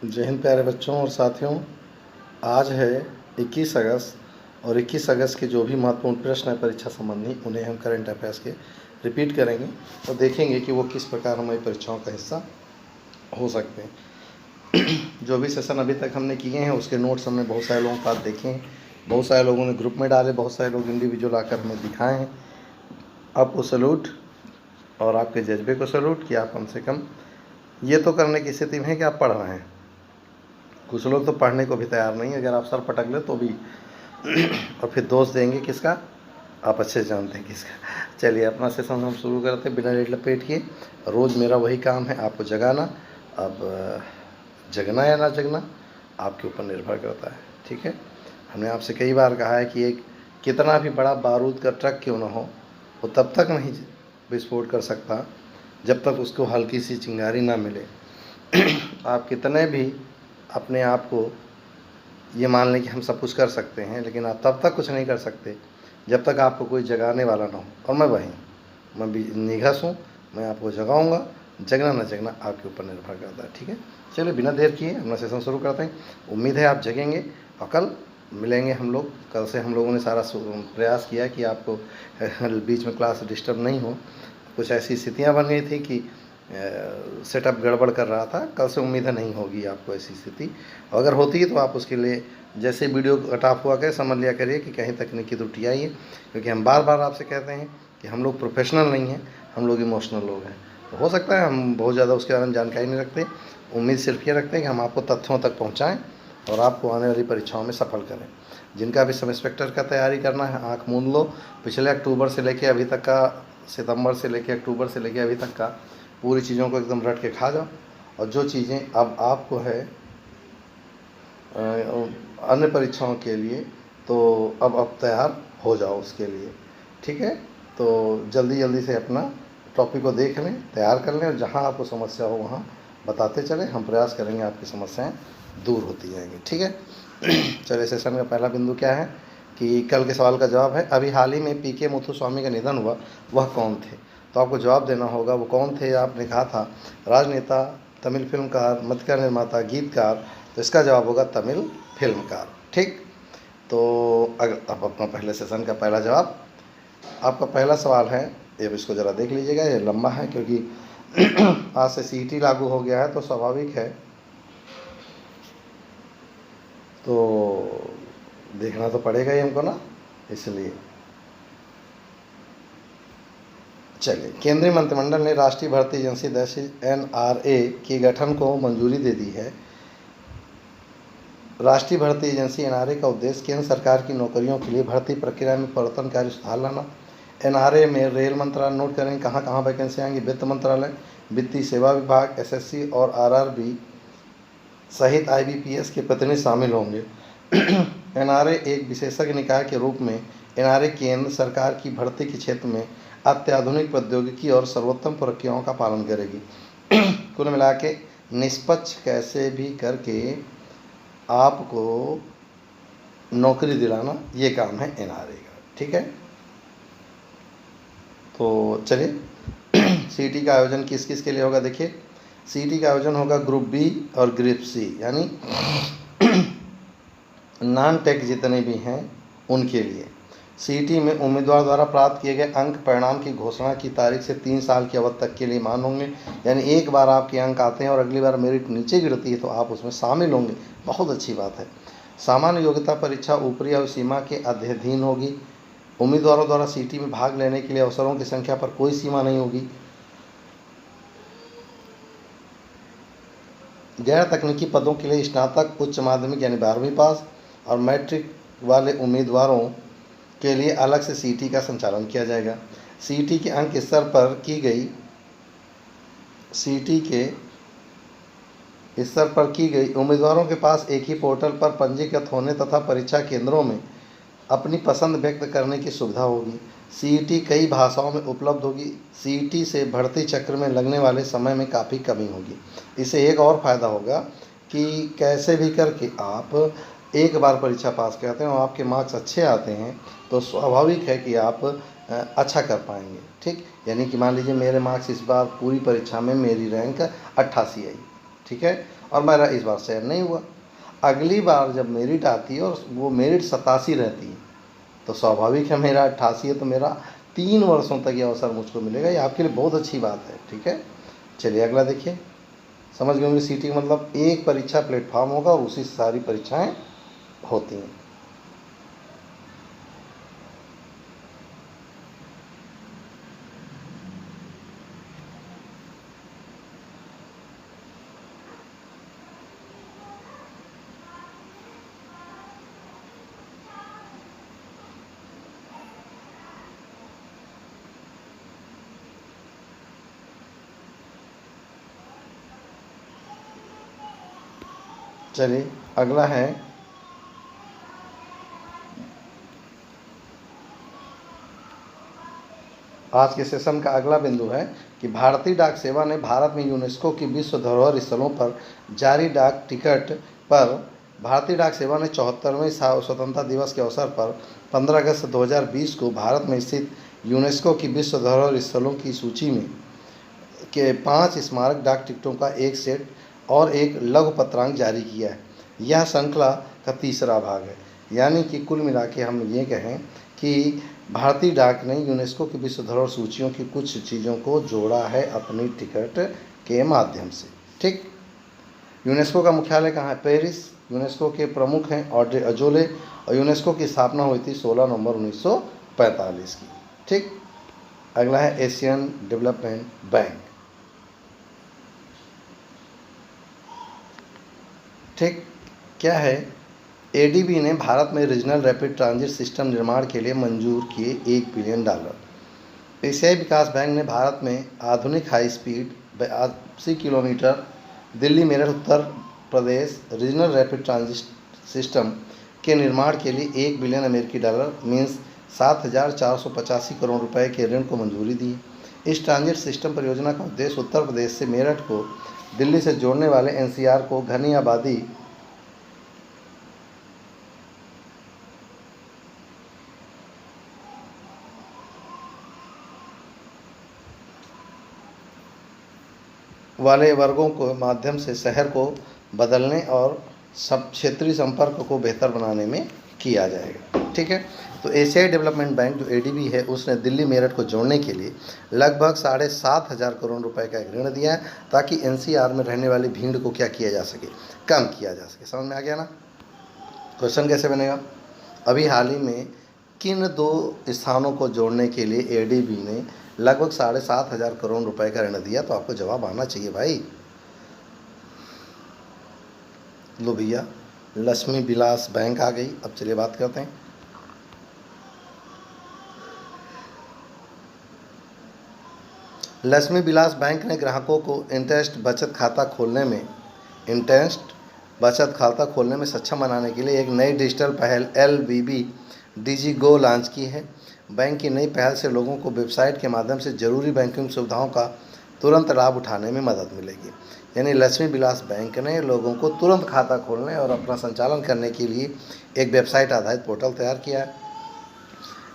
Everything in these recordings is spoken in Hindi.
जय हिंद प्यारे बच्चों और साथियों। आज है 21 अगस्त और 21 अगस्त के जो भी महत्वपूर्ण प्रश्न है परीक्षा संबंधी उन्हें हम करंट अफेयर्स के रिपीट करेंगे और देखेंगे कि वो किस प्रकार हमारी परीक्षाओं का हिस्सा हो सकते हैं। जो भी सेशन अभी तक हमने किए हैं उसके नोट्स हमने बहुत सारे लोगों के पास देखे हैं, बहुत सारे लोगों ने ग्रुप में डाले, बहुत सारे लोग इंडिविजुअल आकर हमें दिखाए हैं। आपको सैल्यूट और आपके जज्बे को सैल्यूट कि आप कम से कम ये तो करने की स्थिति में है कि आप पढ़ रहे हैं। कुछ लोग तो पढ़ने को भी तैयार नहीं है, अगर आप सर पटक ले तो भी और फिर दोष देंगे किसका, आप अच्छे से जानते हैं किसका। चलिए अपना सेशन हम शुरू करते हैं बिना लेट लपेट किए। रोज़ मेरा वही काम है आपको जगाना। अब जगना या ना जगना आपके ऊपर निर्भर करता है, ठीक है। हमने आपसे कई बार कहा है कि एक कितना भी बड़ा बारूद का ट्रक क्यों ना हो वो तब तक नहीं विस्फोट कर सकता जब तक उसको हल्की सी चिंगारी ना मिले। आप कितने भी अपने आप को ये मान लें कि हम सब कुछ कर सकते हैं, लेकिन आप तब तक कुछ नहीं कर सकते जब तक आपको कोई जगाने वाला ना हो। और मैं भी निघस हूँ, मैं आपको जगाऊंगा। जगना न जगना आपके ऊपर निर्भर करता है, ठीक है। चलिए बिना देर किए अपना सेशन शुरू करते हैं। उम्मीद है आप जगेंगे और कल मिलेंगे हम लोग। कल से हम लोगों ने सारा प्रयास किया कि आपको बीच में क्लास डिस्टर्ब नहीं हो। कुछ ऐसी स्थितियाँ बन गई थी कि सेटअप गड़बड़ कर रहा था। कल से उम्मीद है नहीं होगी आपको ऐसी स्थिति। अगर होती है तो आप उसके लिए जैसे वीडियो कट ऑफ हुआ करे समझ लिया करिए कि कहीं तकनीकी त्रुटि आई है, क्योंकि हम बार बार आपसे कहते हैं कि हम लोग प्रोफेशनल नहीं हैं, हम लोग इमोशनल लोग हैं। तो हो सकता है हम बहुत ज़्यादा उसके बारे में जानकारी नहीं रखते। उम्मीद सिर्फ ये रखते हैं कि हम आपको तथ्यों तक पहुँचाएँ और आपको आने वाली परीक्षाओं में सफल करें। जिनका भी सब इंस्पेक्टर का तैयारी करना है आँख मूंद लो। पिछले अक्टूबर से लेके अभी तक का, सितंबर से लेके अक्टूबर से लेके अभी तक का पूरी चीज़ों को एकदम रट के खा जाओ। और जो चीज़ें अब आपको है अन्य परीक्षाओं के लिए, तो अब तैयार हो जाओ उसके लिए, ठीक है। तो जल्दी जल्दी से अपना टॉपिक को देख लें, तैयार कर लें और जहाँ आपको समस्या हो वहाँ बताते चलें। हम प्रयास करेंगे आपकी समस्याएं दूर होती जाएंगी, ठीक है। चलिए सेशन का पहला बिंदु क्या है कि कल के सवाल का जवाब है अभी हाल ही में पीके मुथुस्वामी का निधन हुआ, वह कौन थे। तो आपको जवाब देना होगा वो कौन थे। आपने कहा था राजनेता, तमिल फिल्मकार, मृतिका निर्माता, गीतकार। तो इसका जवाब होगा तमिल फिल्मकार, ठीक। तो अगर अब अपना पहले सेशन का पहला जवाब, आपका पहला सवाल है, ये इसको ज़रा देख लीजिएगा। ये लंबा है क्योंकि आज से सीईटी लागू हो गया है, तो स्वाभाविक है तो देखना तो पड़ेगा ही हमको ना, इसलिए। चलिए, केंद्रीय मंत्रिमंडल ने राष्ट्रीय भर्ती एजेंसी NRA के गठन को मंजूरी दे दी है। राष्ट्रीय भर्ती एजेंसी NRA का उद्देश्य केंद्र सरकार की नौकरियों के लिए भर्ती प्रक्रिया में परिवर्तनकारी सुधार लाना। NRA में रेल मंत्रालय, नोट करें कहाँ कहाँ वैकेंसी आएंगी, वित्त मंत्रालय, वित्तीय सेवा विभाग, SSC और RRB सहित IBPS के प्रतिनिधि शामिल होंगे। NRA एक विशेषज्ञ निकाय के रूप में NRA केंद्र सरकार की भर्ती के क्षेत्र में अत्याधुनिक प्रौद्योगिकी और सर्वोत्तम प्रक्रियाओं का पालन करेगी। कुल मिला के निष्पक्ष कैसे भी करके आपको नौकरी दिलाना ये काम है NRA का, ठीक है। तो चलिए सीईटी का आयोजन किस किस के लिए होगा। देखिए, सीईटी का आयोजन होगा ग्रुप बी और ग्रुप सी, यानी नॉन टेक जितने भी हैं उनके लिए। सीईटी में उम्मीदवार द्वारा प्राप्त किए गए अंक परिणाम की घोषणा की तारीख से 3 साल की अवधि तक के लिए मान होंगे। यानी एक बार आपके अंक आते हैं और अगली बार मेरिट नीचे गिरती है तो आप उसमें शामिल होंगे, बहुत अच्छी बात है। सामान्य योग्यता परीक्षा ऊपरी आयु सीमा के अधीन होगी। उम्मीदवारों द्वारा सीईटी में भाग लेने के लिए अवसरों की संख्या पर कोई सीमा नहीं होगी। गैर तकनीकी पदों के लिए स्नातक, उच्च माध्यमिक यानी 12वीं पास और मैट्रिक वाले उम्मीदवारों के लिए अलग से सीईटी का संचालन किया जाएगा। सीईटी के अंक स्तर पर की गई उम्मीदवारों के पास एक ही पोर्टल पर पंजीकृत होने तथा परीक्षा केंद्रों में अपनी पसंद व्यक्त करने की सुविधा होगी। सीईटी कई भाषाओं में उपलब्ध होगी। सीईटी से भर्ती चक्र में लगने वाले समय में काफ़ी कमी होगी। इससे एक और फ़ायदा होगा कि कैसे भी करके आप एक बार परीक्षा पास करते हैं और आपके मार्क्स अच्छे आते हैं तो स्वाभाविक है कि आप अच्छा कर पाएंगे, ठीक। यानी कि मान लीजिए मेरे मार्क्स इस बार पूरी परीक्षा में मेरी रैंक 88 आई, ठीक। ठीक है, और मेरा इस बार चयन नहीं हुआ। अगली बार जब मेरिट आती है और वो मेरिट 87 रहती है तो स्वाभाविक है मेरा 88 है तो मेरा 3 वर्षों तक ये अवसर मुझको मिलेगा। ये आपके लिए बहुत अच्छी बात है, ठीक है। चलिए अगला देखिए। समझ गए होंगे सीटी का मतलब एक परीक्षा प्लेटफॉर्म होगा और उसी से सारी परीक्षाएं होती हैं। चलिए अगला है आज के सेशन का अगला बिंदु है कि भारतीय डाक सेवा ने भारत में यूनेस्को की विश्व धरोहर स्थलों पर जारी डाक टिकट पर भारतीय डाक सेवा ने 74वें स्वतंत्रता दिवस के अवसर पर 15 अगस्त 2020 को भारत में स्थित यूनेस्को की विश्व धरोहर स्थलों की सूची में के 5 स्मारक डाक टिकटों का एक सेट और एक लघु पत्रांक जारी किया है। यह श्रृंखला का तीसरा भाग है, यानी कि कुल मिला के हम ये कहें कि भारतीय डाक ने यूनेस्को की विश्व धरोहर सूचियों की कुछ चीज़ों को जोड़ा है अपनी टिकट के माध्यम से। ठीक, यूनेस्को का मुख्यालय कहाँ है? पेरिस। यूनेस्को के प्रमुख हैं ऑड्रे अजोले और यूनेस्को की स्थापना हुई थी 16 नवंबर 1945 की। ठीक, अगला है एशियन डेवलपमेंट बैंक। ठीक, क्या है? एडीबी ने भारत में रीजनल रैपिड ट्रांजिट सिस्टम निर्माण के लिए मंजूर किए $1 बिलियन। एशियाई विकास बैंक ने भारत में आधुनिक high speed 80 kilometre Delhi Meerut Uttar Pradesh regional rapid transit system के निर्माण के लिए $1 बिलियन मीन्स 7,485 करोड़ रुपए के ऋण को मंजूरी दी। इस ट्रांजिट सिस्टम परियोजना का उद्देश्य उत्तर प्रदेश से मेरठ को दिल्ली से जोड़ने वाले एनसीआर को घनी आबादी वाले वर्गों को माध्यम से शहर को बदलने और सब क्षेत्रीय संपर्क को बेहतर बनाने में किया जाएगा। ठीक है, तो एशियाई डेवलपमेंट बैंक जो एडीबी है उसने दिल्ली मेरठ को जोड़ने के लिए लगभग 7,500 करोड़ रुपए का एक ऋण दिया है ताकि एनसीआर में रहने वाली भीड़ को क्या किया जा सके, कम किया जा सके। समझ में आ गया ना? क्वेश्चन कैसे बनेगा? अभी हाल ही में किन 2 स्थानों को जोड़ने के लिए एडीबी ने लगभग 7,500 करोड़ रुपए का ऋण दिया? तो आपको जवाब आना चाहिए भाई। लो भैया, लक्ष्मी विलास बैंक आ गई। अब चलिए बात करते हैं। लक्ष्मी विलास बैंक ने ग्राहकों को इंटरेस्ट बचत खाता खोलने में सक्षम बनाने के लिए एक नई डिजिटल पहल LVB डिजी गो लॉन्च की है। बैंक की नई पहल से लोगों को वेबसाइट के माध्यम से जरूरी बैंकिंग सुविधाओं का तुरंत लाभ उठाने में मदद मिलेगी। यानी लक्ष्मी विलास बैंक ने लोगों को तुरंत खाता खोलने और अपना संचालन करने के लिए एक वेबसाइट आधारित पोर्टल तैयार किया है।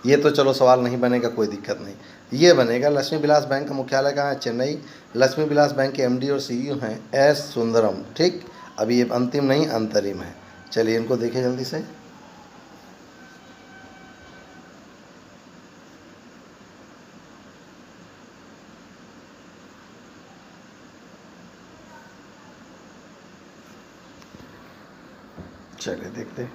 ये तो चलो सवाल नहीं बनेगा, कोई दिक्कत नहीं, ये बनेगा। लक्ष्मी विलास बैंक का मुख्यालय कहाँ है? चेन्नई। लक्ष्मी विलास बैंक के MD और CEO हैं S सुंदरम। ठीक, अभी ये अंतिम नहीं अंतरिम है। चलिए इनको देखें जल्दी से। चलिए देखते हैं।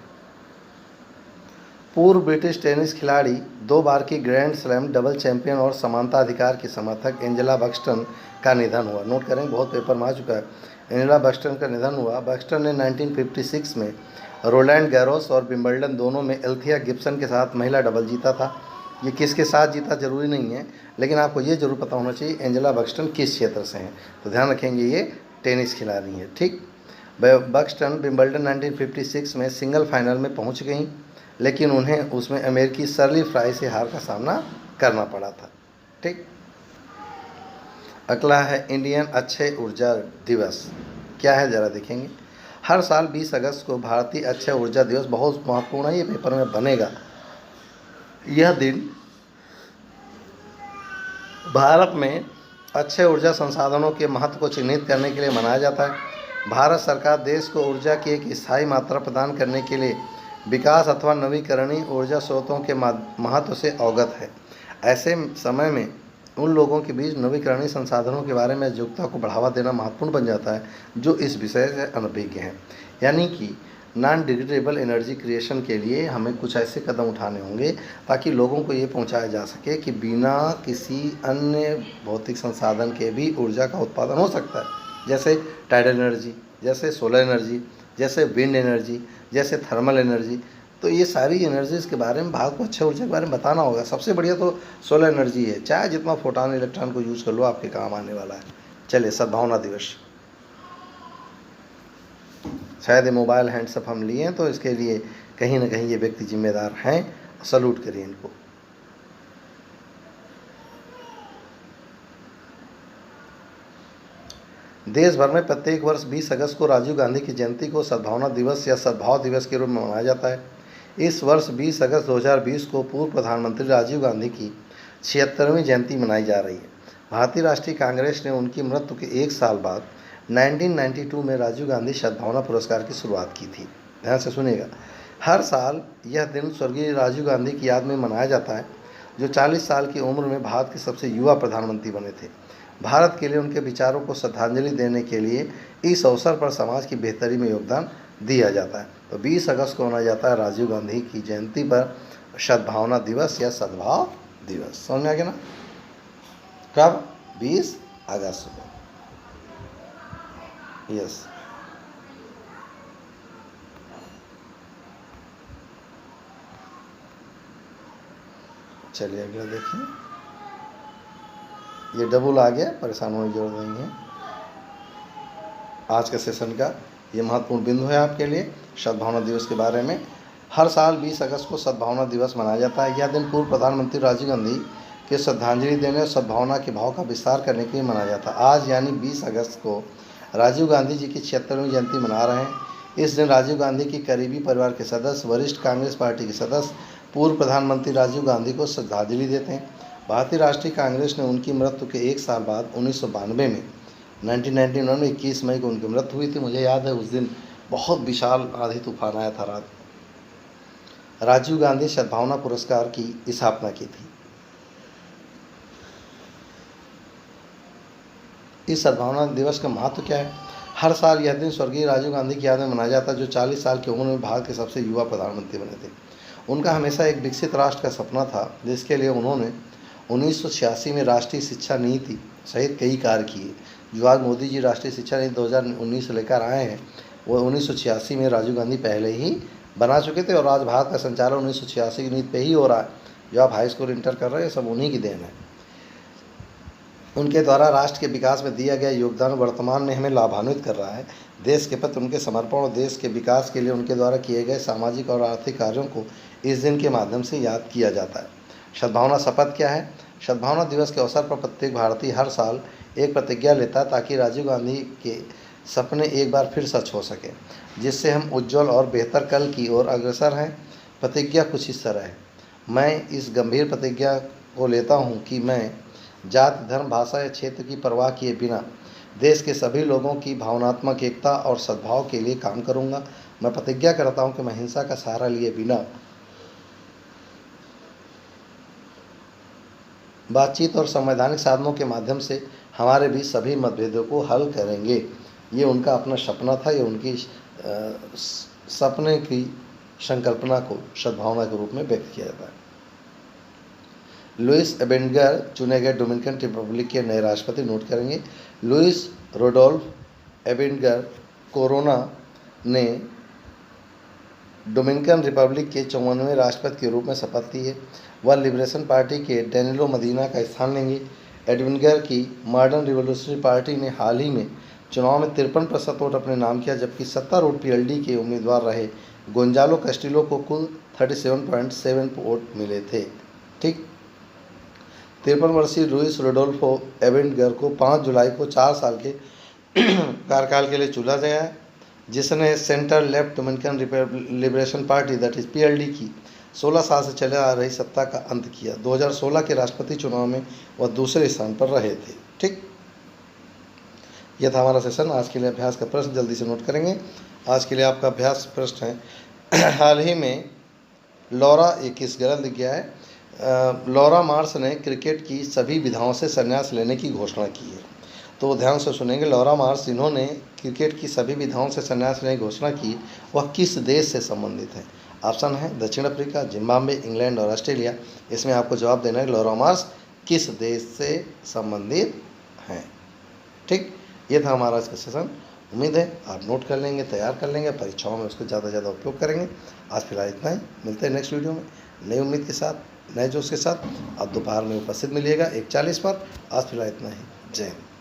पूर्व ब्रिटिश टेनिस खिलाड़ी 2 बार की ग्रैंड स्लैम डबल चैंपियन और समानता अधिकार की समर्थक एंजेला बक्सटन का निधन हुआ। नोट करें, बहुत पेपर में आ चुका है। एंजेला बक्सटन का निधन हुआ। बक्सटन ने 1956 में रोलैंड गैरोस और विंबलडन दोनों में एल्थिया गिब्सन के साथ महिला डबल जीता था। ये किसके साथ जीता जरूरी नहीं है, लेकिन आपको ये जरूर पता होना चाहिए एंजेला बक्सटन किस क्षेत्र से हैं। तो ध्यान रखेंगे, ये टेनिस खिलाड़ी है। ठीक, बक्सटन विंबलडन 1956 में सिंगल फाइनल में पहुंच गई, लेकिन उन्हें उसमें अमेरिकी शर्ली फ्राई से हार का सामना करना पड़ा था। ठीक, अगला है इंडियन अक्षय ऊर्जा दिवस। क्या है ज़रा देखेंगे। हर साल 20 अगस्त को भारतीय अक्षय ऊर्जा दिवस बहुत महत्वपूर्ण है, ये पेपर में बनेगा। यह दिन भारत में अक्षय ऊर्जा संसाधनों के महत्व को चिन्हित करने के लिए मनाया जाता है। भारत सरकार देश को ऊर्जा की एक स्थायी मात्रा प्रदान करने के लिए विकास अथवा नवीकरणीय ऊर्जा स्रोतों के महत्व से अवगत है। ऐसे समय में उन लोगों के बीच नवीकरणीय संसाधनों के बारे में जागरूकता को बढ़ावा देना महत्वपूर्ण बन जाता है जो इस विषय से अनभिज्ञ हैं। यानी कि नॉन डिग्रेडेबल एनर्जी क्रिएशन के लिए हमें कुछ ऐसे कदम उठाने होंगे ताकि लोगों को ये पहुंचाया जा सके कि बिना किसी अन्य भौतिक संसाधन के भी ऊर्जा का उत्पादन हो सकता है, जैसे टाइडल एनर्जी, जैसे सोलर एनर्जी, जैसे विंड एनर्जी, जैसे थर्मल एनर्जी। तो ये सारी एनर्जीज़ के बारे में भारत को अच्छे ऊर्जा के बारे में बताना होगा। सबसे बढ़िया तो सोलर एनर्जी है, चाहे जितना फोटॉन इलेक्ट्रॉन को यूज़ कर लो आपके काम आने वाला है। चलिए, सद्भावना दिवस। शायद ये मोबाइल हैंड्सअप हम लिए हैं तो इसके लिए कहीं ना कहीं ये व्यक्ति जिम्मेदार हैं, सल्यूट करिए इनको। देश भर में प्रत्येक वर्ष 20 अगस्त को राजीव गांधी की जयंती को सद्भावना दिवस या सद्भाव दिवस के रूप में मनाया जाता है। इस वर्ष 20 अगस्त 2020 को पूर्व प्रधानमंत्री राजीव गांधी की 76वीं जयंती मनाई जा रही है। भारतीय राष्ट्रीय कांग्रेस ने उनकी मृत्यु के एक साल बाद 1992 में राजीव गांधी सद्भावना पुरस्कार की शुरुआत की थी। ध्यान से सुनिएगा, हर साल यह दिन स्वर्गीय राजीव गांधी की याद में मनाया जाता है, जो 40 साल की उम्र में भारत के सबसे युवा प्रधानमंत्री बने थे। भारत के लिए उनके विचारों को श्रद्धांजलि देने के लिए इस अवसर पर समाज की बेहतरी में योगदान दिया जाता है। तो 20 अगस्त को मनाया जाता है राजीव गांधी की जयंती पर सद्भावना दिवस या सद्भाव दिवस। समझ में आ गया ना? कब? 20 अगस्त को। यस। चलिए अगला देखिए, ये डबल आ गया, परेशान होने की जरूरत नहीं है। आज के सेशन का ये महत्वपूर्ण बिंदु है आपके लिए सद्भावना दिवस के बारे में। हर साल 20 अगस्त को सद्भावना दिवस मनाया जाता है। यह दिन पूर्व प्रधानमंत्री राजीव गांधी के श्रद्धांजलि देने और सद्भावना के भाव का विस्तार करने के लिए मनाया जाता है। आज यानी 20 अगस्त को राजीव गांधी जी की 76वीं जयंती मना रहे हैं। इस दिन राजीव गांधी की करीबी परिवार के सदस्य, वरिष्ठ कांग्रेस पार्टी के सदस्य पूर्व प्रधानमंत्री राजीव गांधी को श्रद्धांजलि देते हैं। भारतीय राष्ट्रीय कांग्रेस ने उनकी मृत्यु के एक साल बाद 1992 में 1999 में 21 मई को उनकी मृत्यु हुई थी। मुझे याद है उस दिन बहुत विशाल आंधी तूफान आया था रात। राजीव गांधी सद्भावना पुरस्कार की स्थापना की थी। इस सद्भावना दिवस का महत्व क्या है? हर साल यह दिन स्वर्गीय राजीव गांधी की याद में मनाया जाता है, जो 40 साल की उम्र में भारत के सबसे युवा प्रधानमंत्री बने थे। उनका हमेशा एक विकसित राष्ट्र का सपना था, जिसके लिए उन्होंने 1986 में राष्ट्रीय शिक्षा नीति सहित कई कार्य किए। जो आज मोदी जी राष्ट्रीय शिक्षा नीति 2019 लेकर आए हैं, वो 1986 में राजीव गांधी पहले ही बना चुके थे और आज भारत का संचालन 1986 की नीति पे ही हो रहा है। जो आप हाई स्कूल इंटर कर रहे हैं, सब उन्हीं की देन है। उनके द्वारा राष्ट्र के विकास में दिया गया योगदान वर्तमान में हमें लाभान्वित कर रहा है। देश के प्रति उनके समर्पण और देश के विकास के लिए उनके द्वारा किए गए सामाजिक और आर्थिक कार्यों को इस दिन के माध्यम से याद किया जाता है। सद्भावना शपथ क्या है? सद्भावना दिवस के अवसर पर प्रत्येक भारतीय हर साल एक प्रतिज्ञा लेता है ताकि राजीव गांधी के सपने एक बार फिर सच हो सके, जिससे हम उज्जवल और बेहतर कल की ओर अग्रसर हैं। प्रतिज्ञा कुछ इस तरह है। मैं इस गंभीर प्रतिज्ञा को लेता हूँ कि मैं जाति, धर्म, भाषा या क्षेत्र की परवाह किए बिना देश के सभी लोगों की भावनात्मक एकता और सद्भाव के लिए काम करूँगा। मैं प्रतिज्ञा करता हूँ कि मैं हिंसा का सहारा लिए बिना बातचीत और संवैधानिक साधनों के माध्यम से हमारे बीच सभी मतभेदों को हल करेंगे। ये उनका अपना सपना था। ये उनकी सपने की संकल्पना को सद्भावना के रूप में व्यक्त किया जाता है। लुइस एबेंडगर चुने गए डोमिनिकन रिपब्लिक के नए राष्ट्रपति। नोट करेंगे, लुइस रोडोल्फ एबेंडगर कोरोना ने डोमिनिकन रिपब्लिक के 54वें राष्ट्रपति के रूप में शपथ ली है। वह लिबरेशन पार्टी के डैनिलो मदीना का स्थान लेंगे। एबेंडगर की मॉडर्न रिवोल्यूशनरी पार्टी ने हाल ही में चुनाव में 53% वोट अपने नाम किया, जबकि 70 वोट पीएलडी के उम्मीदवार रहे गोंजालो कैस्टिलो को कुल 37.7 वोट मिले थे। ठीक, 53 वर्षीय लुइस रोडोल्फो एबेंडगर को 5 जुलाई को 4 साल के कार्यकाल के लिए चुना गया है, जिसने centre left Dominican liberation party that is PLD की 16 साल से चले आ रही सत्ता का अंत किया। 2016 के राष्ट्रपति चुनाव में वह दूसरे स्थान पर रहे थे। ठीक, यह था हमारा सेशन। आज के लिए अभ्यास का प्रश्न जल्दी से नोट करेंगे। आज के लिए आपका अभ्यास प्रश्न है, हाल ही में लॉरा 21 गलत लिख गया है। लॉरा मार्श ने क्रिकेट की सभी विधाओं से संन्यास लेने की घोषणा की है। तो ध्यान से सुनेंगे। लॉरा मार्श जिन्होंने क्रिकेट की सभी विधाओं से संन्यास लेने की घोषणा की, वह किस देश से संबंधित है? ऑप्शन है दक्षिण अफ्रीका, जिम्बाब्वे, इंग्लैंड और ऑस्ट्रेलिया। इसमें आपको जवाब देना है लॉरा मार्श किस देश से संबंधित हैं। ठीक, ये था हमारा इसका सेशन। उम्मीद है आप नोट कर लेंगे, तैयार कर लेंगे, परीक्षाओं में उसको ज़्यादा से ज़्यादा उपयोग करेंगे। आज फिलहाल इतना ही। मिलते हैं नेक्स्ट वीडियो में नई उम्मीद के साथ, नए जोश के साथ। आप दोपहर में उपस्थित मिलिएगा 1:40 पर। आज फिलहाल इतना ही। जय हिंद।